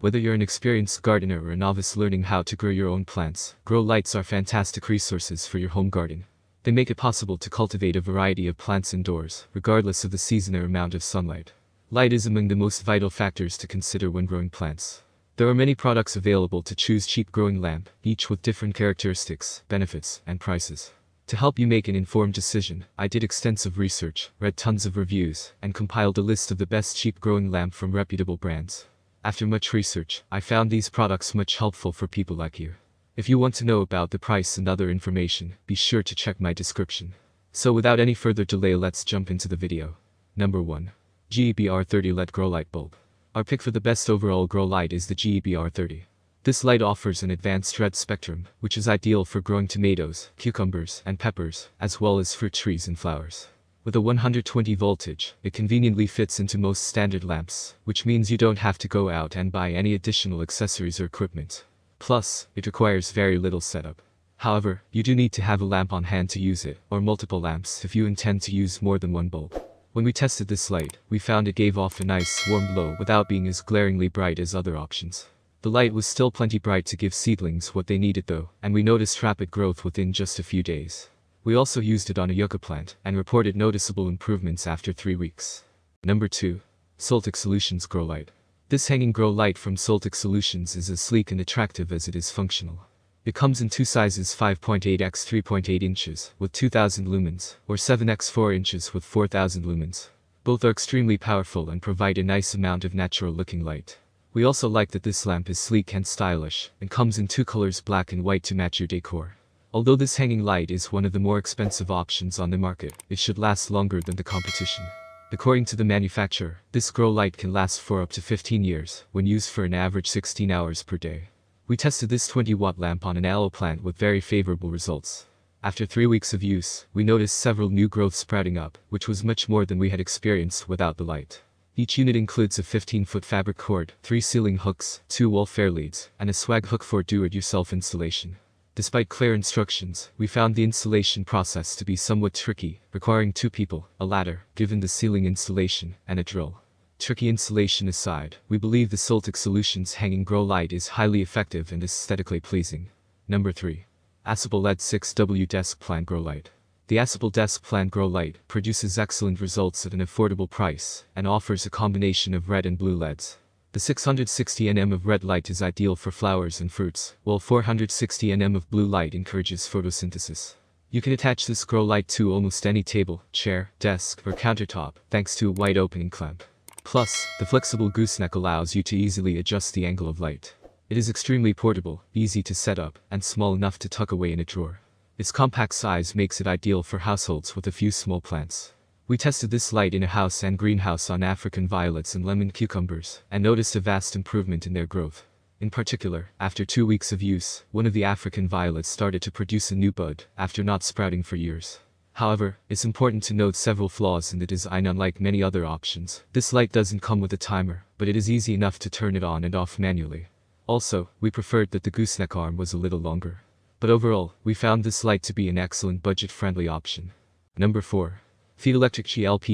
Whether you're an experienced gardener or a novice learning how to grow your own plants, grow lights are fantastic resources for your home garden. They make it possible to cultivate a variety of plants indoors, regardless of the season or amount of sunlight. Light is among the most vital factors to consider when growing plants. There are many products available to choose cheap growing lamp, each with different characteristics, benefits, and prices. To help you make an informed decision, I did extensive research, read tons of reviews, and compiled a list of the best cheap growing lamp from reputable brands. After much research, I found these products much helpful for people like you. If you want to know about the price and other information, be sure to check my description. So without any further delay, let's jump into the video. Number 1. GEBR30 LED Grow Light Bulb. Our pick for the best overall grow light is the GEBR30. This light offers an advanced red spectrum, which is ideal for growing tomatoes, cucumbers, and peppers, as well as fruit trees and flowers. With a 120 voltage, it conveniently fits into most standard lamps, which means you don't have to go out and buy any additional accessories or equipment. Plus, it requires very little setup. However, you do need to have a lamp on hand to use it, or multiple lamps if you intend to use more than one bulb. When we tested this light, we found it gave off a nice, warm glow without being as glaringly bright as other options. The light was still plenty bright to give seedlings what they needed though, and we noticed rapid growth within just a few days. We also used it on a yucca plant, and reported noticeable improvements after 3 weeks. Number 2. Soltic Solutions Grow Light. This hanging grow light from Soltic Solutions is as sleek and attractive as it is functional. It comes in two sizes, 5.8 x 3.8 inches with 2000 lumens, or 7 x 4 inches with 4000 lumens. Both are extremely powerful and provide a nice amount of natural looking light. We also like that this lamp is sleek and stylish, and comes in 2 colors, black and white, to match your decor. Although this hanging light is one of the more expensive options on the market, it should last longer than the competition. According to the manufacturer, this grow light can last for up to 15 years, when used for an average 16 hours per day. We tested this 20-watt lamp on an aloe plant with very favorable results. After 3 weeks of use, we noticed several new growths sprouting up, which was much more than we had experienced without the light. Each unit includes a 15-foot fabric cord, 3 ceiling hooks, 2 wall fair leads, and a swag hook for do-it-yourself installation. Despite clear instructions, we found the installation process to be somewhat tricky, requiring 2 people, a ladder, given the ceiling installation, and a drill. Tricky installation aside, we believe the Soltic Solutions hanging grow light is highly effective and aesthetically pleasing. Number 3. Abest LED 6W Desk Plant Grow Light. The Abest Desk Plant Grow Light produces excellent results at an affordable price, and offers a combination of red and blue LEDs. The 660 nm of red light is ideal for flowers and fruits, while 460 nm of blue light encourages photosynthesis. You can attach this grow light to almost any table, chair, desk, or countertop, thanks to a wide opening clamp. Plus, the flexible gooseneck allows you to easily adjust the angle of light. It is extremely portable, easy to set up, and small enough to tuck away in a drawer. Its compact size makes it ideal for households with a few small plants. We tested this light in a house and greenhouse on African violets and lemon cucumbers, and noticed a vast improvement in their growth. In particular, after 2 weeks of use, one of the African violets started to produce a new bud, after not sprouting for years. However, it's important to note several flaws in the design. Unlike many other options, this light doesn't come with a timer, but it is easy enough to turn it on and off manually. Also, we preferred that the gooseneck arm was a little longer. But overall, we found this light to be an excellent budget-friendly option. Number 4. Feedelectric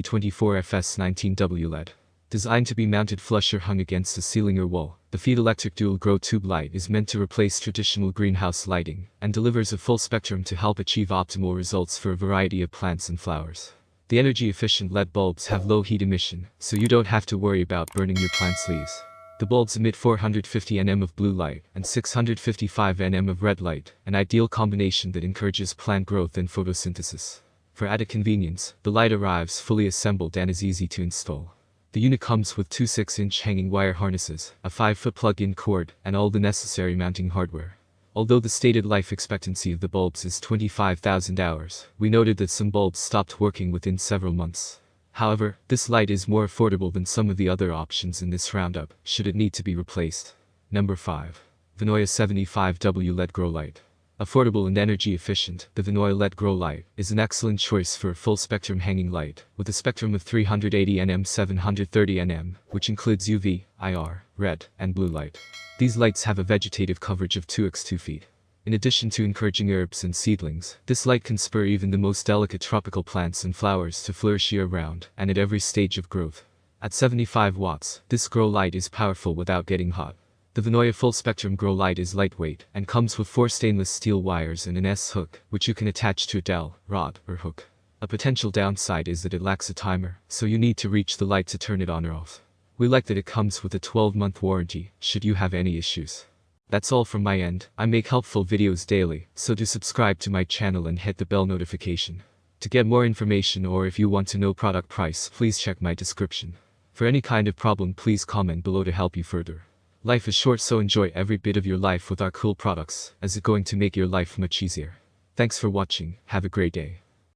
GLP24FS19W LED. Designed to be mounted flush or hung against a ceiling or wall, the Feedelectric Dual Grow Tube Light is meant to replace traditional greenhouse lighting, and delivers a full spectrum to help achieve optimal results for a variety of plants and flowers. The energy-efficient LED bulbs have low heat emission, so you don't have to worry about burning your plant's leaves. The bulbs emit 450 nm of blue light and 655 nm of red light, an ideal combination that encourages plant growth and photosynthesis. For added convenience, the light arrives fully assembled and is easy to install. The unit comes with 2 6-inch hanging wire harnesses, a 5-foot plug-in cord, and all the necessary mounting hardware. Although the stated life expectancy of the bulbs is 25,000 hours, we noted that some bulbs stopped working within several months. However, this light is more affordable than some of the other options in this roundup, should it need to be replaced. Number 5. Venoya 75W LED Grow Light. Affordable and energy efficient, the Venoya LED Grow Light is an excellent choice for a full spectrum hanging light, with a spectrum of 380 nm 730 nm, which includes UV, IR, red, and blue light. These lights have a vegetative coverage of 2 x 2 feet. In addition to encouraging herbs and seedlings, this light can spur even the most delicate tropical plants and flowers to flourish year-round, and at every stage of growth. At 75 watts, this grow light is powerful without getting hot. The VEVOR Full Spectrum Grow Light is lightweight and comes with 4 stainless steel wires and an S-hook, which you can attach to a dowel, rod, or hook. A potential downside is that it lacks a timer, so you need to reach the light to turn it on or off. We like that it comes with a 12-month warranty, should you have any issues. That's all from my end. I make helpful videos daily, so do subscribe to my channel and hit the bell notification. To get more information or if you want to know product price, please check my description. For any kind of problem, please comment below to help you further. Life is short, so enjoy every bit of your life with our cool products, as it's going to make your life much easier. Thanks for watching, have a great day.